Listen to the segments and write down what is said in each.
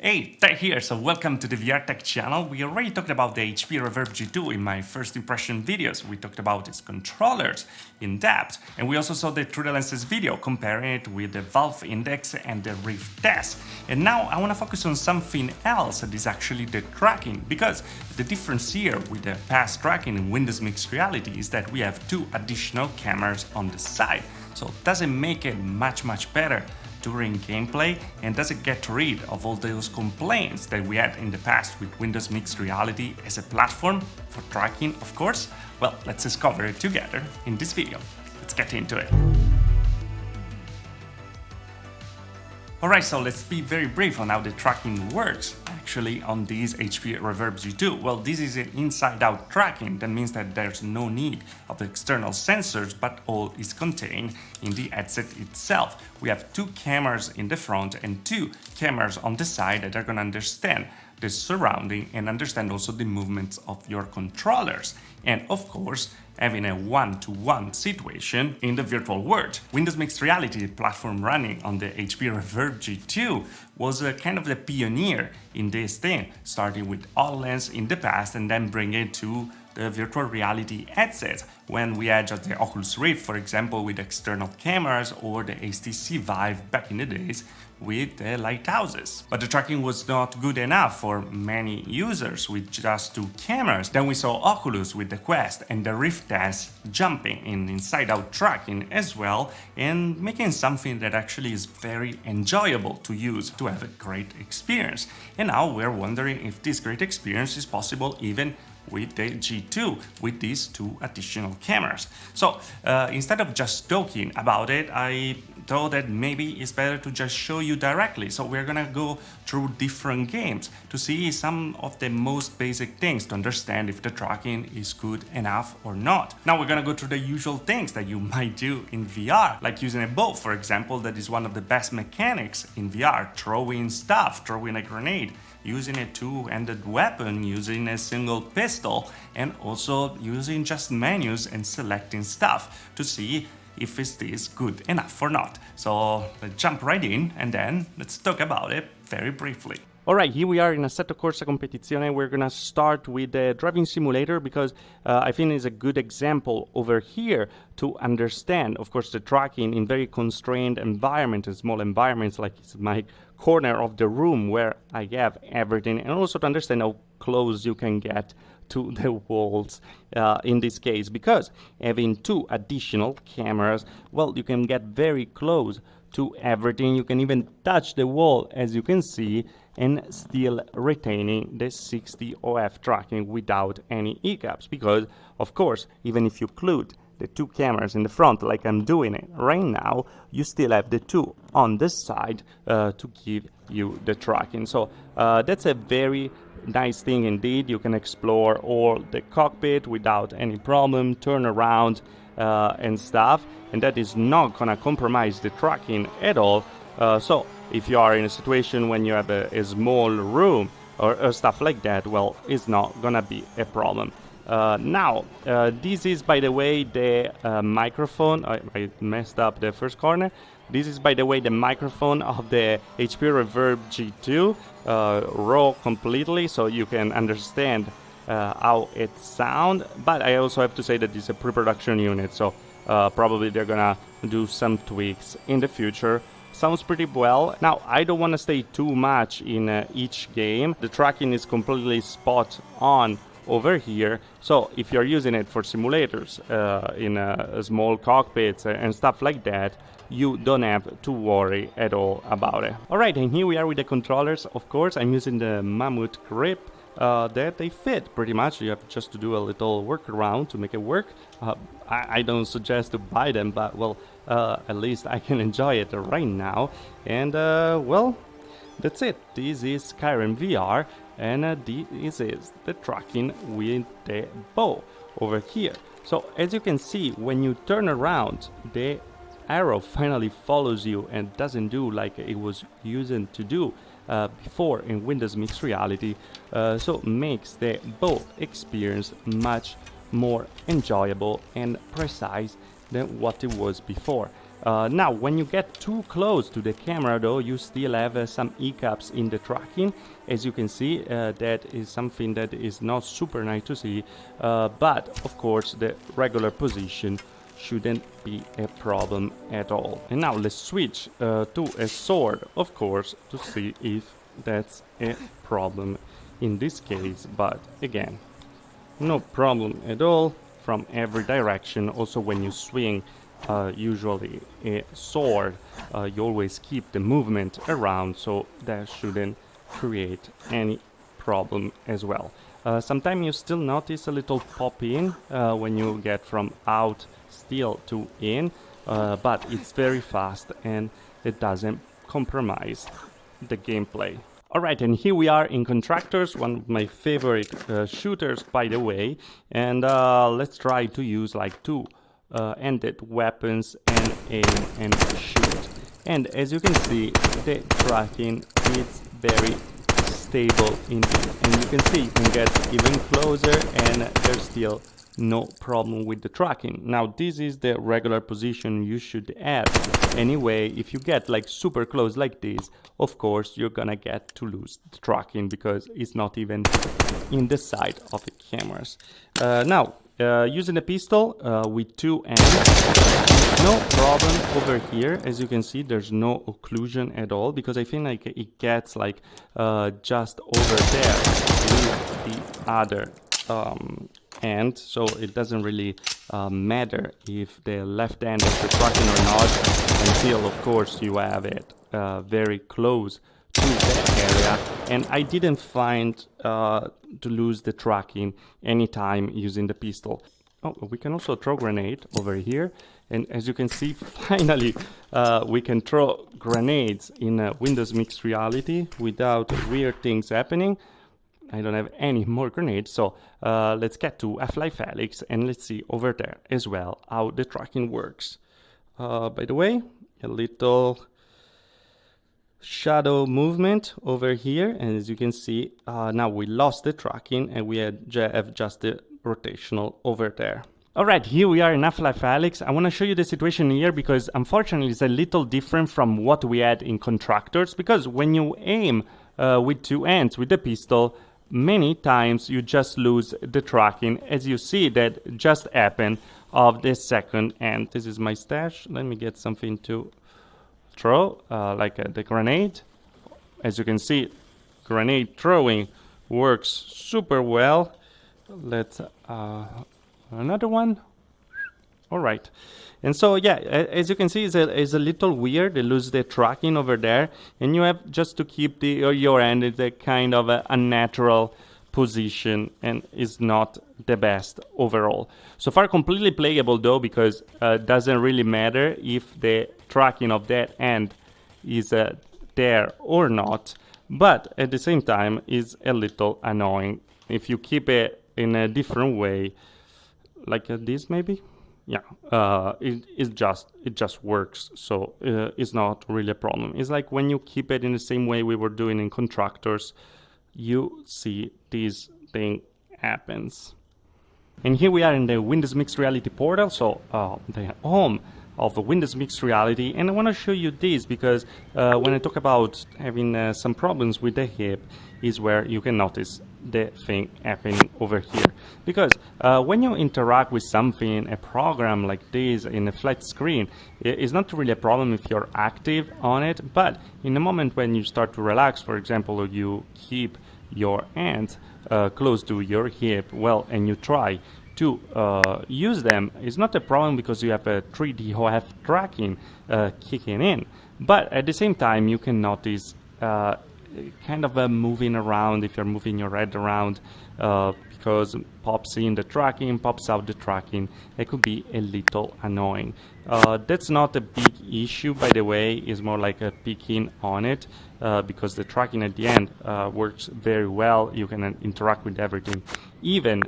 Hey, Tech here, so welcome to the VR Tech channel. We already talked about the HP Reverb G2 in my first impression videos. We talked about its controllers in depth, and we also saw the Through the Lenses video comparing it with the Valve Index and the Rift test. And now I want to focus on something else that is actually the tracking, because the difference here with the past tracking in Windows Mixed Reality is that we have two additional cameras on the side. So does it make it much better during gameplay, and does it get rid of all those complaints that we had in the past with Windows Mixed Reality as a platform for tracking, of course? Well, let's discover it together in this video. Let's get into it. Alright, so let's be very brief on how the tracking works actually on this HP Reverb G2. Well, this is an inside-out tracking. That means that there's no need of external sensors, but all is contained in the headset itself. We have two cameras in the front and two cameras on the side that are going to understand the surrounding and understand also the movements of your controllers. And of course, having a one-to-one situation in the virtual world. Windows Mixed Reality platform running on the HP Reverb G2 was kind of the pioneer in this thing, starting with HoloLens in the past and then bringing it to the virtual reality headset when we had just the Oculus Rift, for example, with external cameras, or the HTC Vive back in the days with the lighthouses. But the tracking was not good enough for many users with just two cameras. Then we saw Oculus with the Quest and the Rift S jumping in inside-out tracking as well, and making something that actually is very enjoyable to use, to have a great experience. And now we're wondering if this great experience is possible even with the G2, with these two additional cameras. So instead of just talking about it, I thought that maybe it's better to just show you directly. So we're gonna go through different games to see some of the most basic things to understand if the tracking is good enough or not. Now we're gonna go through the usual things that you might do in VR, like using a bow, for example. That is one of the best mechanics in VR, throwing stuff, throwing a grenade, using a two-handed weapon, using a single pistol, and also using just menus and selecting stuff to see if is this good enough or not. So let's jump right in and then let's talk about it very briefly. Alright, here we are in Assetto Corsa Competizione. We're gonna start with the driving simulator because I think it's a good example over here to understand, of course, the tracking in very constrained environments, small environments like it's my corner of the room where I have everything, and also to understand how close you can get to the walls in this case, because having two additional cameras, well, you can get very close to everything. You can even touch the wall, as you can see, and still retaining the 60 OF tracking without any hiccups, because of course, even if you include the two cameras in the front like I'm doing it right now, you still have the two on the side to give you the tracking. So that's a very nice thing indeed. You can explore all the cockpit without any problem, turn around and stuff, and that is not gonna compromise the tracking at all. So if you are in a situation when you have a small room or stuff like that, well, it's not gonna be a problem. Now, this is, by the way, the microphone. I messed up the first corner. This is, by the way, the microphone of the HP Reverb G2, raw completely, so you can understand how it sounds. But I also have to say that it's a pre-production unit, so probably they're gonna do some tweaks in the future. Sounds pretty well. Now, I don't want to stay too much in each game. The tracking is completely spot on over here, so if you're using it for simulators in small cockpits and stuff like that, you don't have to worry at all about it. Alright, and here we are with the controllers. Of course, I'm using the Mammoth grip that they fit pretty much. You have just to do a little workaround to make it work. I don't suggest to buy them, but well, at least I can enjoy it right now. And well, that's it. This is Skyrim VR, and this is the tracking with the bow over here. So as you can see, when you turn around, the arrow finally follows you and doesn't do like it was used to do before in Windows Mixed Reality, so makes the bow experience much more enjoyable and precise than what it was before. Now, when you get too close to the camera, though, you still have some hiccups in the tracking. As you can see, that is something that is not super nice to see, but of course the regular position shouldn't be a problem at all. And now let's switch to a sword, of course, to see if that's a problem in this case, but again, no problem at all from every direction. Also, when you swing usually a sword, you always keep the movement around, so that shouldn't create any problem as well. Sometimes you still notice a little pop in when you get from out still to in, but it's very fast and it doesn't compromise the gameplay. Alright, and here we are in Contractors, one of my favorite shooters, by the way, and let's try to use like two-handed weapons and aim and shoot. And as you can see, the tracking is very stable indeed, and you can see you can get even closer and there's still no problem with the tracking. Now this is the regular position you should have. Anyway, if you get like super close like this, of course you're gonna get to lose the tracking because it's not even in the side of the cameras. Now, using a pistol with two hands, no problem over here. As you can see, there's no occlusion at all because I think like it gets like just over there with the other hand, so it doesn't really matter if the left hand is tracking or not, until of course you have it very close to that area. And I didn't find to lose the tracking anytime using the pistol. Oh, we can also throw grenade over here, and as you can see, finally we can throw grenades in Windows Mixed Reality without weird things happening. I don't have any more grenades, so let's get to Half-Life Alyx and let's see over there as well how the tracking works. By the way, a little shadow movement over here, and as you can see, now we lost the tracking and we have just the rotational over there. Alright, here we are in Half-Life Alyx. I want to show you the situation here because unfortunately it's a little different from what we had in Contractors, because when you aim with two hands with the pistol, many times you just lose the tracking, as you see that just happened of the second hand. This is my stash. Let me get something to throw, like the grenade. As you can see, grenade throwing works super well. Let's another one. All right. And so, yeah, as you can see, it's a little weird. They lose the tracking over there, and you have just to keep your hand in a kind of a unnatural position, and is not the best overall. So far, completely playable though, because it doesn't really matter if the tracking of that hand is there or not. But at the same time, is a little annoying if you keep it in a different way, like this maybe. Yeah, it just works, so it's not really a problem. It's like when you keep it in the same way we were doing in Contractors, you see this thing happens. And here we are in the Windows Mixed Reality portal, so the home of Windows Mixed Reality, and I want to show you this because when I talk about having some problems with the hip is where you can notice the thing happening over here. Because when you interact with something, a program like this in a flat screen, it's not really a problem if you're active on it, but in the moment when you start to relax, for example, you keep your hands close to your hip, well, and you try to use them, it's not a problem because you have a 3D OF tracking kicking in. But at the same time, you can notice kind of moving around if you're moving your head around, because pops in the tracking, pops out the tracking. It could be a little annoying. That's not a big issue, by the way. It's more like a picking on it, because the tracking at the end works very well. You can interact with everything, even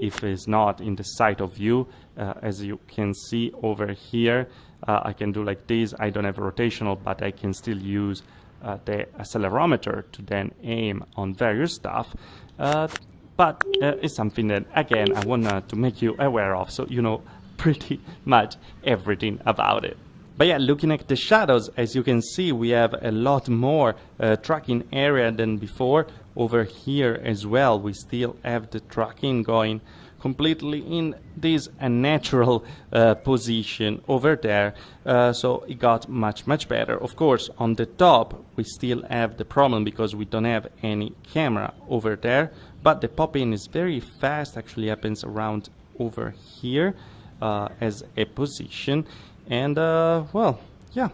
if it's not in the side of view. As you can see over here, I can do like this. I don't have a rotational, but I can still use the accelerometer to then aim on various stuff. But it's something that, again, I want to make you aware of, so you know pretty much everything about it. But yeah, looking at the shadows, as you can see, we have a lot more tracking area than before. Over here as well, we still have the tracking going completely in this unnatural position over there, so it got much better. Of course, on the top we still have the problem because we don't have any camera over there, but the pop-in is very fast, actually happens around over here as a position, and well, yeah,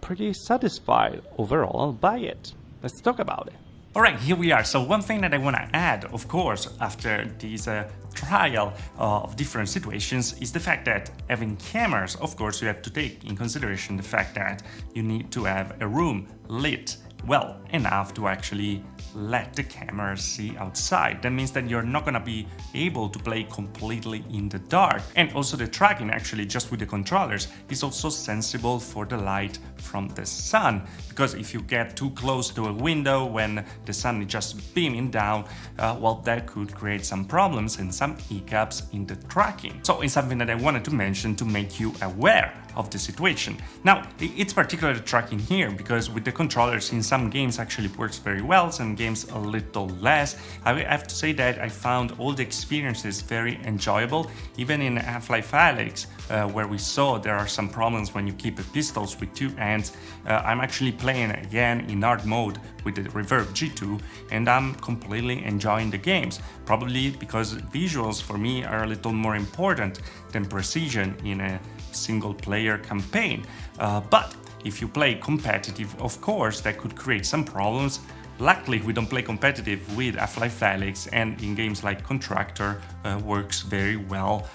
pretty satisfied overall by it. Let's talk about it. Alright, here we are. So one thing that I want to add, of course, after this trial of different situations is the fact that having cameras, of course, you have to take in consideration the fact that you need to have a room lit well enough to actually let the camera see outside. That means that you're not gonna be able to play completely in the dark. And also the tracking, actually, just with the controllers, is also sensible for the light from the sun. Because if you get too close to a window when the sun is just beaming down, well, that could create some problems and some hiccups in the tracking. So it's something that I wanted to mention to make you aware of the situation. Now, it's particularly tracking here because with the controllers in some games actually works very well, some games a little less. I have to say that I found all the experiences very enjoyable, even in Half-Life Alyx, where we saw there are some problems when you keep the pistols with two hands. I'm actually playing again in hard mode with the Reverb G2 and I'm completely enjoying the games, probably because visuals for me are a little more important than precision in a single player campaign. But if you play competitive, of course, that could create some problems. Luckily, we don't play competitive with Half-Life Alyx, and in games like Contractor works very well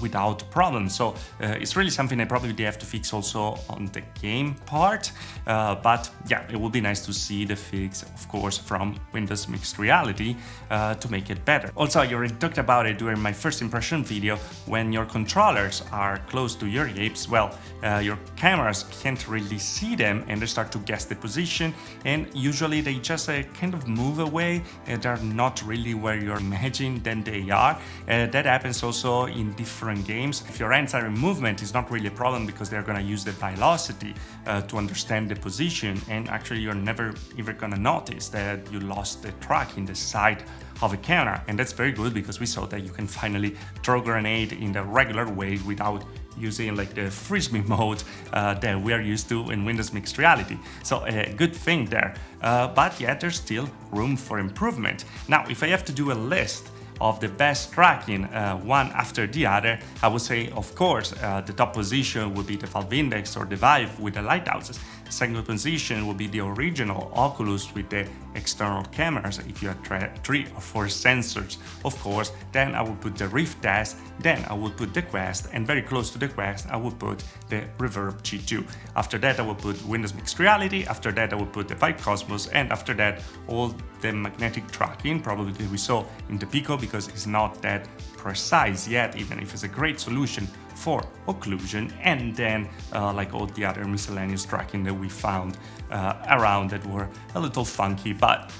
without problems. So it's really something that probably they have to fix also on the game part. But yeah, it would be nice to see the fix, of course, from Windows Mixed Reality to make it better. Also, I already talked about it during my first impression video. When your controllers are close to your hips, well, your cameras can't really see them and they start to guess the position, and usually they just kind of move away. They're not really where you're imagining them they are. That happens also in different games. If your hands are in movement, it's not really a problem because they're gonna use the velocity to understand the position, and actually you're never even gonna notice that you lost the track in the side of a camera. And that's very good because we saw that you can finally throw a grenade in the regular way without using like the frisbee mode that we are used to in Windows Mixed Reality. So a good thing there, but yeah, there's still room for improvement. Now, if I have to do a list of the best tracking one after the other, I would say, of course, the top position would be the Valve Index or the Vive with the lighthouses. Second position would be the original Oculus with the external cameras, if you have 3 or 4 sensors, of course. Then I would put the Rift S, then I would put the Quest, and very close to the Quest I would put the Reverb G2. After that I would put Windows Mixed Reality, after that I would put the Vive Cosmos, and after that all the magnetic tracking, probably we saw in the Pico, because it's not that precise yet, even if it's a great solution for occlusion, and then like all the other miscellaneous tracking that we found around that were a little funky, but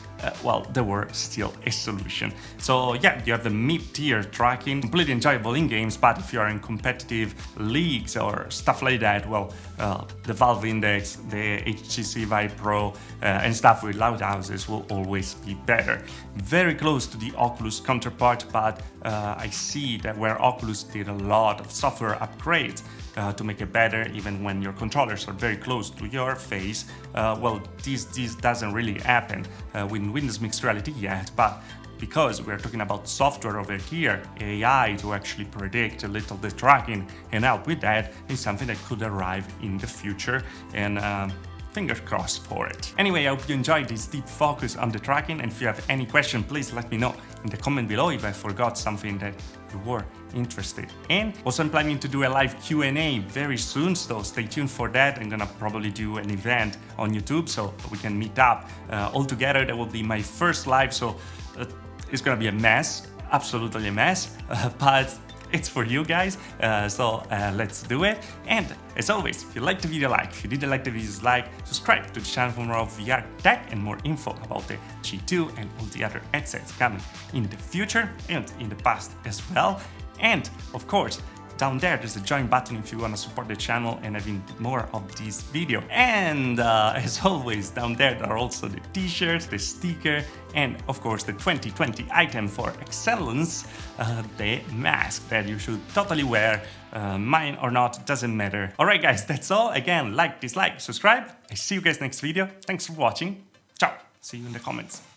well, they were still a solution. So yeah, you have the mid-tier tracking, completely enjoyable in games, but if you are in competitive leagues or stuff like that, well, the Valve Index, the HTC Vive Pro, and stuff with loud houses will always be better. Very close to the Oculus counterpart, but I see that where Oculus did a lot of software upgrades to make it better, even when your controllers are very close to your face. Well, this doesn't really happen with Windows Mixed Reality yet, but because we're talking about software over here, AI to actually predict a little the tracking and help with that is something that could arrive in the future, and fingers crossed for it. Anyway, I hope you enjoyed this deep focus on the tracking, and if you have any question, please let me know in the comment below if I forgot something that you were interested in. Also, I'm planning to do a live Q&A very soon, so stay tuned for that. I'm gonna probably do an event on YouTube so we can meet up all together. That will be my first live, so it's gonna be a mess, absolutely a mess, but it's for you guys, so let's do it. And as always, if you liked the video, like. If you didn't like the video, dislike. Subscribe to the channel for more of VR tech and more info about the G2 and all the other headsets coming in the future and in the past as well. And of course, Down there's a join button if you want to support the channel and having more of this video. And as always, down there are also the t-shirts, the sticker, and of course the 2020 item for excellence, the mask that you should totally wear, mine or not, doesn't matter. Alright guys, that's all. Again, like, dislike, subscribe. I see you guys next video. Thanks for watching. Ciao. See you in the comments.